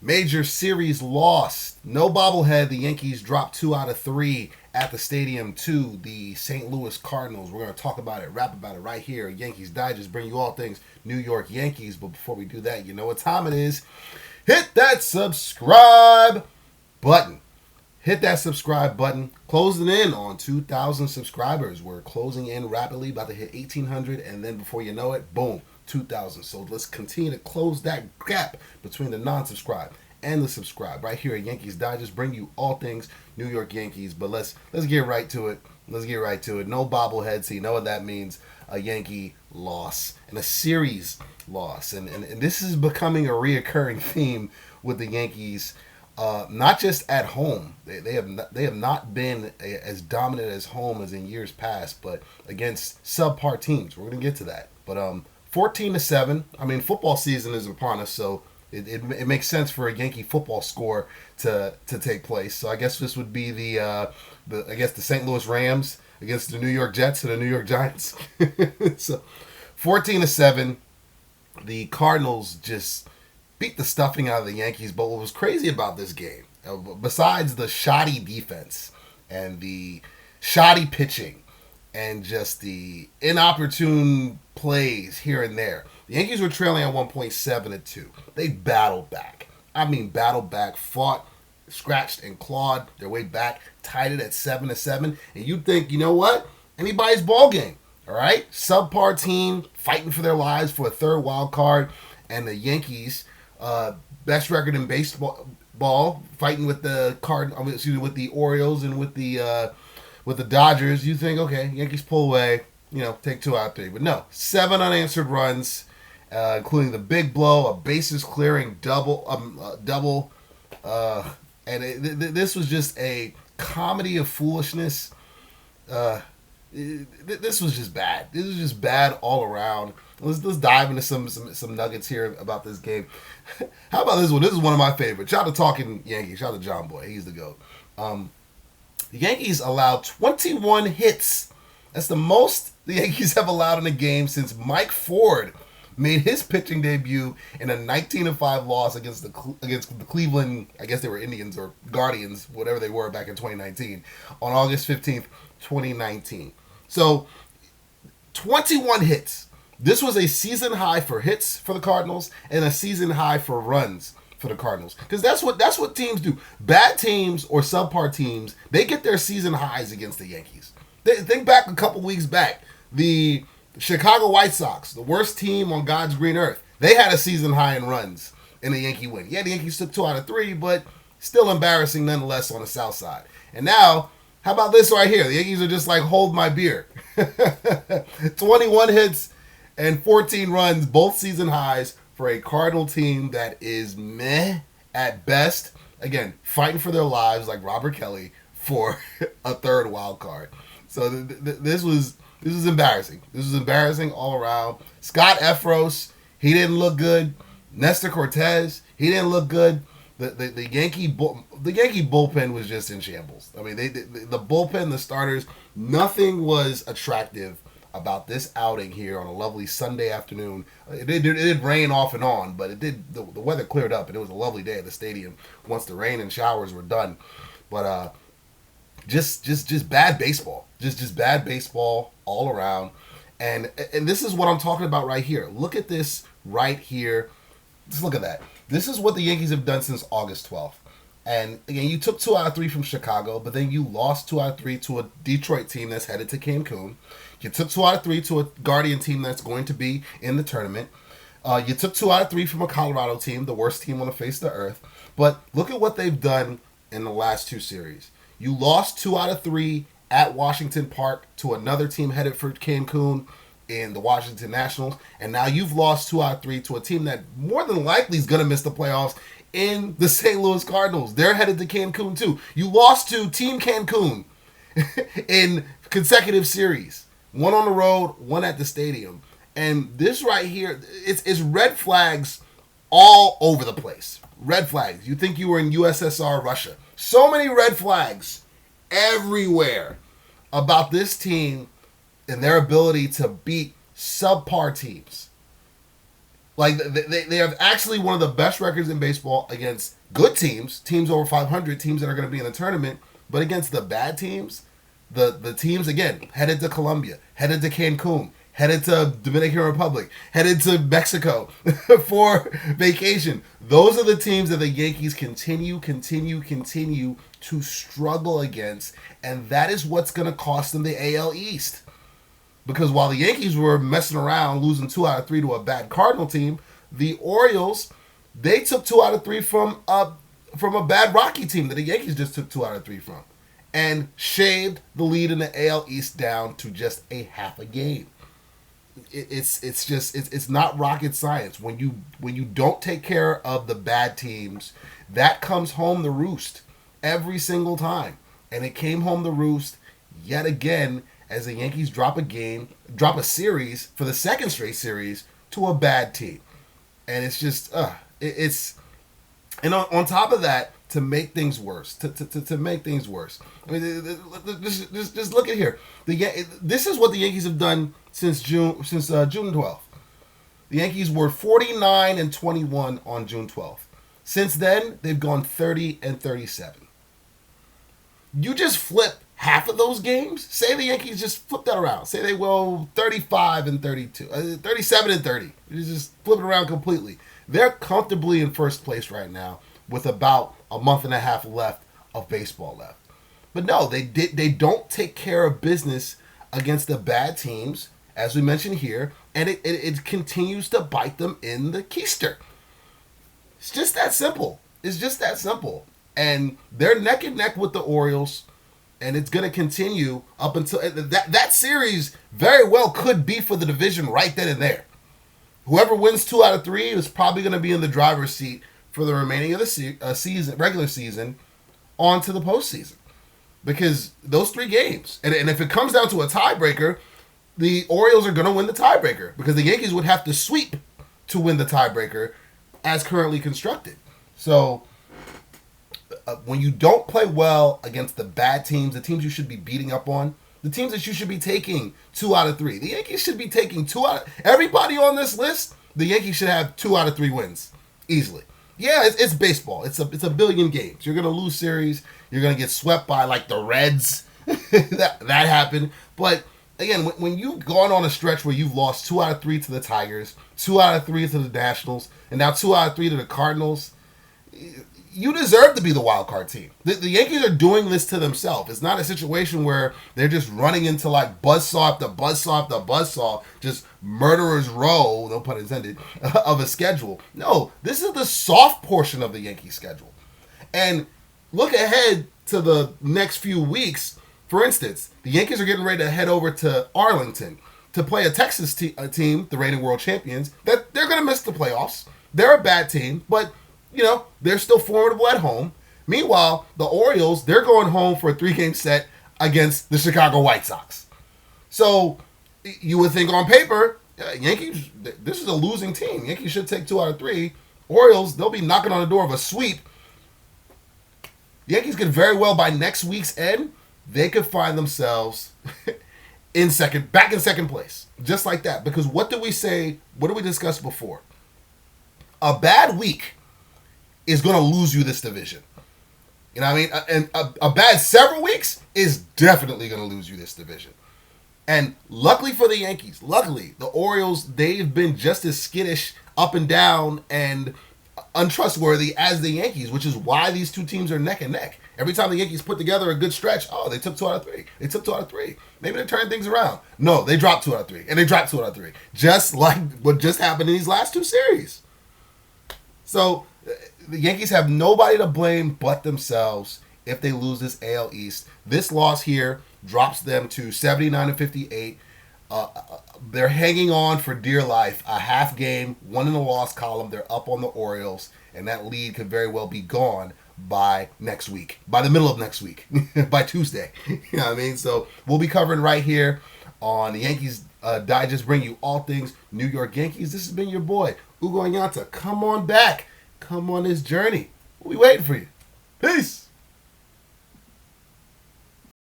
Major series lost. No bobblehead. The Yankees dropped 2 out of 3 at the stadium to the St. Louis Cardinals. We're going to talk about it, rap about it right here. Yankees Digest, bring you all things New York Yankees. But before we do that, you know what time it is. Hit that subscribe button. Hit that subscribe button. Closing in on 2,000 subscribers. We're closing in rapidly, about to hit 1,800, and then before you know it, boom, 2,000. So let's continue to close that gap between the non-subscribe and the subscribe. Right here at Yankees Digest, bring you all things New York Yankees. But let's get right to it. Let's get right to it. No bobblehead. So you know what that means. A Yankee loss and a series loss. And this is becoming a reoccurring theme with the Yankees. Not just at home. They have not been as dominant as home as in years past, but against subpar teams. We're going to get to that. But 14-7. I mean, football season is upon us, so it makes sense for a Yankee football score to take place. So I guess this would be the St. Louis Rams against the New York Jets and the New York Giants. So 14-7. The Cardinals just beat the stuffing out of the Yankees. But what was crazy about this game, besides the shoddy defense and the shoddy pitching and just the inopportune plays here and there, the Yankees were trailing at 1.7-2. They battled back. Fought, scratched, and clawed their way back, tied it at 7-7. And you'd think, you know what? Anybody's ball game. All right? Subpar team fighting for their lives for a third wild card. And the Yankees, best record in baseball, fighting with the with the Orioles and with the Dodgers. You think, okay, Yankees pull away, take 2 out of 3. But no, 7 unanswered runs, including the big blow, a bases clearing double, and this was just a comedy of foolishness. This was just bad. This was just bad all around. Let's dive into some nuggets here about this game. How about this one? This is one of my favorites. Shout out to Talking Yankees. Shout out to John Boy. He's the GOAT. The Yankees allowed 21 hits. That's the most the Yankees have allowed in a game since Mike Ford made his pitching debut in a 19-5 loss against the Cleveland, I guess they were Indians or Guardians, whatever they were back in 2019, on August 15th, 2019. So, 21 hits. This was a season high for hits for the Cardinals and a season high for runs for the Cardinals. Because that's what teams do. Bad teams or subpar teams, they get their season highs against the Yankees. Think back a couple weeks back. The Chicago White Sox, the worst team on God's green earth, they had a season high in runs in a Yankee win. Yeah, the Yankees took 2 out of 3, but still embarrassing nonetheless on the South Side. And now, how about this right here? The Yankees are just like, hold my beer. 21 hits and 14 runs, both season highs for a Cardinal team that is meh at best. Again, fighting for their lives like Robert Kelly for a third wild card. So this was embarrassing. This was embarrassing all around. Scott Efros, he didn't look good. Nestor Cortez, he didn't look good. The Yankee bullpen was just in shambles. I mean, the bullpen, the starters, nothing was attractive about this outing here on a lovely Sunday afternoon. It did rain off and on, but the weather cleared up and it was a lovely day at the stadium once the rain and showers were done. But just bad baseball. Just bad baseball all around. And this is what I'm talking about right here. Look at this right here. Just look at that. This is what the Yankees have done since August 12th. And again, you took 2 out of 3 from Chicago, but then you lost 2 out of 3 to a Detroit team that's headed to Cancun. You took 2 out of 3 to a Guardian team that's going to be in the tournament. You took 2 out of 3 from a Colorado team, the worst team on the face of the earth. But look at what they've done in the last 2 series. You lost 2 out of 3 at Washington Park to another team headed for Cancun in the Washington Nationals, and now you've lost 2 out of 3 to a team that more than likely is going to miss the playoffs in the St. Louis Cardinals. They're headed to Cancun too. You lost to Team Cancun in consecutive series. 1 on the road, 1 at the stadium. And this right here, it's red flags all over the place. Red flags. You think you were in USSR Russia. So many red flags everywhere about this team and their ability to beat subpar teams. Like they have actually one of the best records in baseball against good teams, teams over 500, teams that are going to be in the tournament. But against the bad teams, the teams again headed to Colombia, headed to Cancun, headed to Dominican Republic, headed to Mexico for vacation. Those are the teams that the Yankees continue to struggle against, and that is what's going to cost them the AL East. Because while the Yankees were messing around, losing 2 out of 3 to a bad Cardinal team, the Orioles, they took 2 out of 3 from a bad Rocky team that the Yankees just took 2 out of 3 from, and shaved the lead in the AL East down to just a half a game. It's not rocket science. When you don't take care of the bad teams, that comes home to roost every single time, and it came home to roost yet again as the Yankees drop a series for the second straight series to a bad team. And it's just, and on top of that, to make things worse, to make things worse. I mean, just look at here. This is what the Yankees have done since June 12th. The Yankees were 49-21 on June 12th. Since then, they've gone 30-37. You just flip half of those games. Say the Yankees just flip that around. Say they go 35-32, 37-30. You just flip it around completely. They're comfortably in first place right now with about a month and a half left of baseball left. But no, they don't take care of business against the bad teams, as we mentioned here, and it continues to bite them in the keister. It's just that simple. It's just that simple. And they're neck and neck with the Orioles, and it's going to continue up until that series very well could be for the division right then and there. Whoever wins 2 out of 3 is probably going to be in the driver's seat for the remaining of the season, regular season, on to the postseason. Because those 3 games, and if it comes down to a tiebreaker, the Orioles are going to win the tiebreaker because the Yankees would have to sweep to win the tiebreaker as currently constructed. So when you don't play well against the bad teams, the teams you should be beating up on, the teams that you should be taking 2 out of 3, the Yankees should be taking 2 out of... Everybody on this list, the Yankees should have 2 out of 3 wins easily. Yeah, it's baseball. It's a billion games. You're going to lose series. You're going to get swept by, like, the Reds. that happened. But, again, when you've gone on a stretch where you've lost 2 out of 3 to the Tigers, 2 out of 3 to the Nationals, and now 2 out of 3 to the Cardinals, you deserve to be the wild card team. The Yankees are doing this to themselves. It's not a situation where they're just running into like buzzsaw after buzzsaw after buzzsaw, just murderer's row, no pun intended, of a schedule. No, this is the soft portion of the Yankee schedule. And look ahead to the next few weeks. For instance, the Yankees are getting ready to head over to Arlington to play a Texas team, the reigning world champions, that they're going to miss the playoffs. They're a bad team, but you know, they're still formidable at home. Meanwhile, the Orioles, they're going home for a 3-game set against the Chicago White Sox. So, you would think on paper, Yankees, this is a losing team. Yankees should take 2 out of 3. Orioles, they'll be knocking on the door of a sweep. Yankees could very well, by next week's end, they could find themselves back in second place. Just like that. Because what did we discuss before? A bad week is going to lose you this division. You know what I mean? And a bad several weeks is definitely going to lose you this division. And luckily for the Yankees, the Orioles, they've been just as skittish up and down and untrustworthy as the Yankees, which is why these two teams are neck and neck. Every time the Yankees put together a good stretch, they took 2 out of 3. They took 2 out of 3. Maybe they're turning things around. No, they dropped 2 out of 3. And they dropped 2 out of 3. Just like what just happened in these last 2 series. So the Yankees have nobody to blame but themselves if they lose this AL East. This loss here drops them to 79-58. They're hanging on for dear life. A half game, 1 in the loss column. They're up on the Orioles, and that lead could very well be gone by next week, by the middle of next week, by Tuesday. You know what I mean? So we'll be covering right here on the Yankees Digest, bring you all things New York Yankees. This has been your boy, Ugo Onyianta. Come on back. Come on this journey. We'll be waiting for you. Peace.